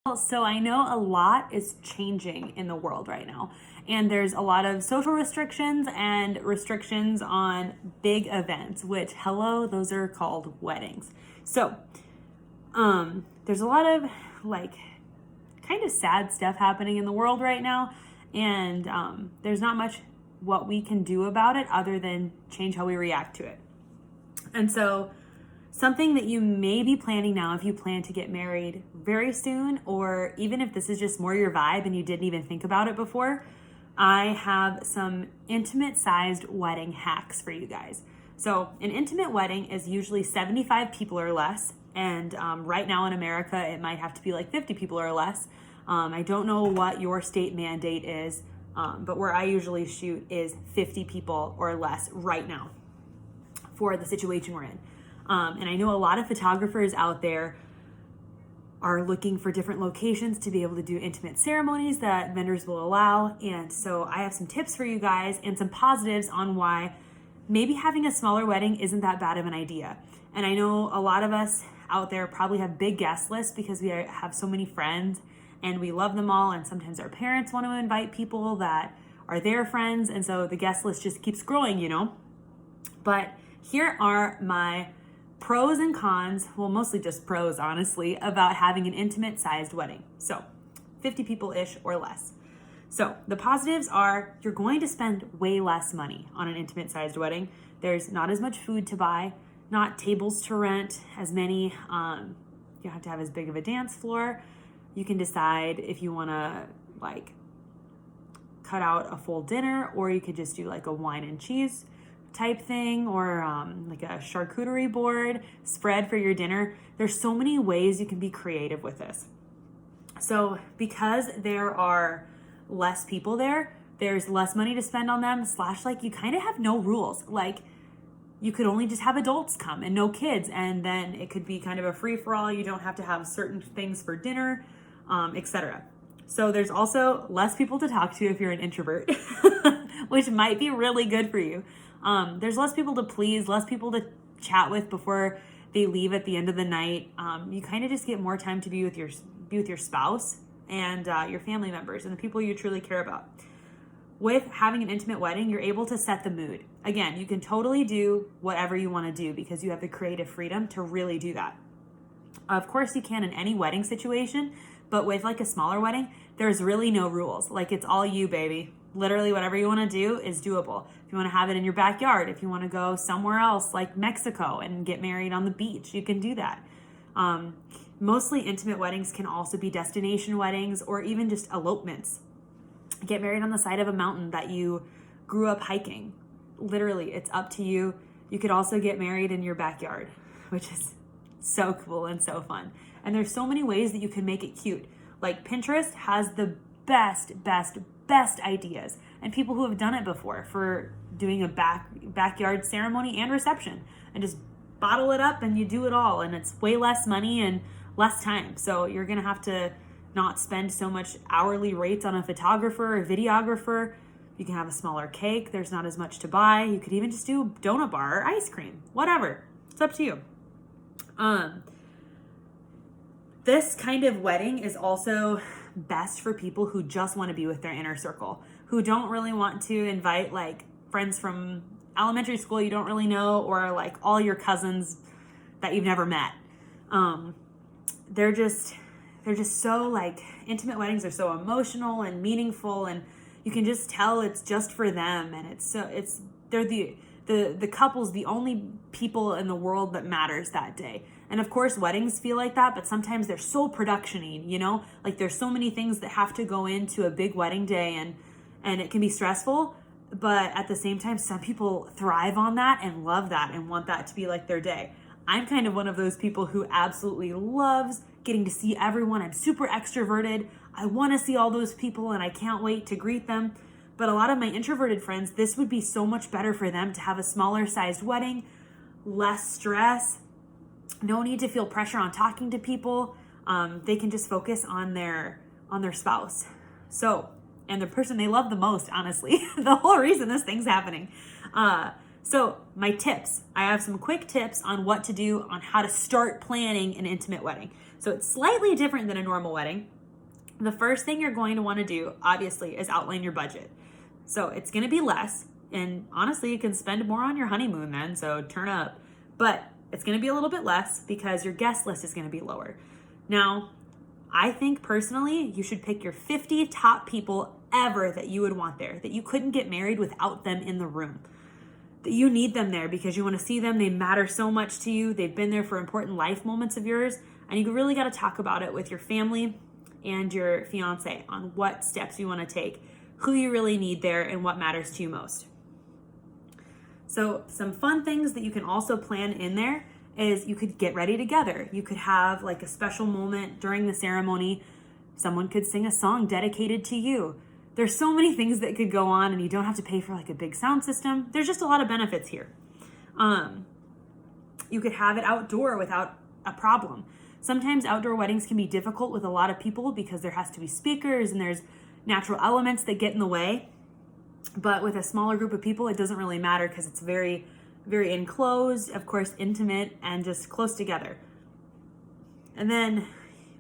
So I know a lot is changing in the world right now, and there's a lot of social restrictions and restrictions on big events, which, hello, those are called weddings. So, there's a lot of like kind of sad stuff happening in the world right now, and there's not much what we can do about it other than change how we react to it. And so something that you may be planning now, if you plan to get married very soon, or even if this is just more your vibe and you didn't even think about it before, I have some intimate sized wedding hacks for you guys. So an intimate wedding is usually 75 people or less. And right now in America, it might have to be like 50 people or less. I don't know what your state mandate is, but where I usually shoot is 50 people or less right now for the situation we're in. And I know a lot of photographers out there are looking for different locations to be able to do intimate ceremonies that vendors will allow. And so I have some tips for you guys and some positives on why maybe having a smaller wedding isn't that bad of an idea. And I know a lot of us out there probably have big guest lists because we have so many friends and we love them all. And sometimes our parents want to invite people that are their friends. And so the guest list just keeps growing, you know. But here are my pros and cons, well, mostly just pros, honestly, about having an intimate sized wedding. So 50 people-ish or less. So the positives are you're going to spend way less money on an intimate sized wedding. There's not as much food to buy, not tables to rent, as many. You don't have to have as big of a dance floor. You can decide if you want to like cut out a full dinner, or you could just do like a wine and cheese type thing, or like a charcuterie board spread for your dinner. There's so many ways you can be creative with this. So because there are less people there, there's less money to spend on them, / like you kind of have no rules. Like you could only just have adults come and no kids, and then it could be kind of a free-for-all. You don't have to have certain things for dinner, etc. So there's also less people to talk to if you're an introvert, which might be really good for you. There's less people to please, less people to chat with before they leave at the end of the night. You kind of just get more time to be with your spouse and your family members and the people you truly care about. With having an intimate wedding, you're able to set the mood. Again, you can totally do whatever you want to do because you have the creative freedom to really do that. Of course, you can in any wedding situation, but with like a smaller wedding, there's really no rules. Like it's all you, baby. Literally whatever you want to do is doable. If you want to have it in your backyard, if you want to go somewhere else like Mexico and get married on the beach, you can do that. Mostly intimate weddings can also be destination weddings or even just elopements. Get married on the side of a mountain that you grew up hiking. Literally, it's up to you. You could also get married in your backyard, which is so cool and so fun. And there's so many ways that you can make it cute. Like Pinterest has the best ideas and people who have done it before for doing a backyard ceremony and reception, and just bottle it up and you do it all, and it's way less money and less time. So you're gonna have to not spend so much hourly rates on a photographer or videographer. You can have a smaller cake. There's not as much to buy. You could even just do donut bar or ice cream, whatever. It's up to you. This kind of wedding is also best for people who just want to be with their inner circle, who don't really want to invite like friends from elementary school you don't really know, or like all your cousins that you've never met. They're just so like, intimate weddings are so emotional and meaningful, and you can just tell it's just for them, and they're the couple's the only people in the world that matters that day. And of course, weddings feel like that, but sometimes they're so production-y, you know? Like there's so many things that have to go into a big wedding day, and it can be stressful, but at the same time, some people thrive on that and love that and want that to be like their day. I'm kind of one of those people who absolutely loves getting to see everyone. I'm super extroverted. I want to see all those people and I can't wait to greet them. But a lot of my introverted friends, this would be so much better for them to have a smaller sized wedding, less stress, no need to feel pressure on talking to people. They can just focus on their spouse. So, and the person they love the most, honestly, the whole reason this thing's happening. So my tips, I have some quick tips on what to do on how to start planning an intimate wedding. So it's slightly different than a normal wedding. The first thing you're going to want to do, obviously, is outline your budget. So it's going to be less, and honestly, you can spend more on your honeymoon then, so turn up. But it's going to be a little bit less because your guest list is going to be lower. Now, I think personally, you should pick your 50 top people ever that you would want there, that you couldn't get married without them in the room. That you need them there because you want to see them. They matter so much to you. They've been there for important life moments of yours. And you really got to talk about it with your family and your fiance on what steps you want to take, who you really need there, and what matters to you most. So some fun things that you can also plan in there is you could get ready together. You could have like a special moment during the ceremony. Someone could sing a song dedicated to you. There's so many things that could go on, and you don't have to pay for like a big sound system. There's just a lot of benefits here. You could have it outdoor without a problem. Sometimes outdoor weddings can be difficult with a lot of people because there has to be speakers and there's natural elements that get in the way. But with a smaller group of people, it doesn't really matter because it's very, very enclosed, of course, intimate, and just close together. And then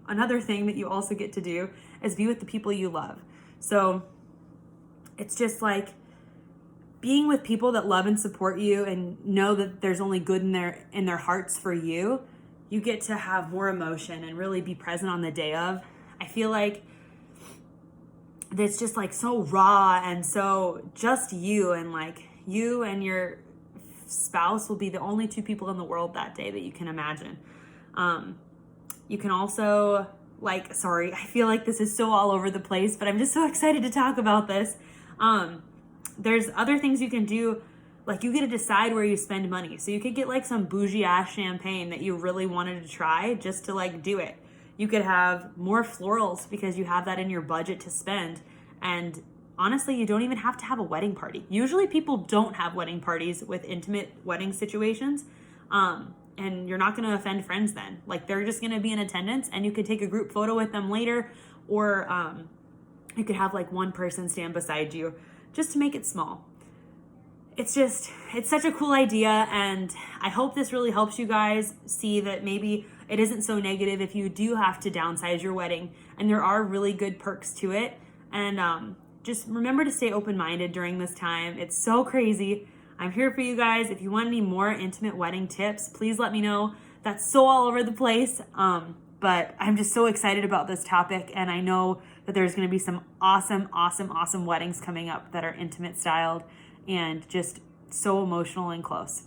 another thing that you also get to do is be with the people you love. So it's just like being with people that love and support you and know that there's only good in their hearts for you. You get to have more emotion and really be present on the day of. I feel like it's just like so raw and so just you, and like you and your spouse will be the only two people in the world that day that you can imagine. You can also I feel like this is so all over the place, but I'm just so excited to talk about this. There's other things you can do. Like you get to decide where you spend money. So you could get like some bougie ass champagne that you really wanted to try just to like do it. You could have more florals because you have that in your budget to spend. And honestly, you don't even have to have a wedding party. Usually people don't have wedding parties with intimate wedding situations. And you're not going to offend friends then. Like they're just going to be in attendance, and you could take a group photo with them later, or you could have like one person stand beside you just to make it small. It's such a cool idea, and I hope this really helps you guys see that maybe it isn't so negative if you do have to downsize your wedding, and there are really good perks to it. And just remember to stay open-minded during this time. It's so crazy. I'm here for you guys. If you want any more intimate wedding tips, please let me know. That's so all over the place, but I'm just so excited about this topic, and I know that there's going to be some awesome weddings coming up that are intimate styled and just so emotional and close.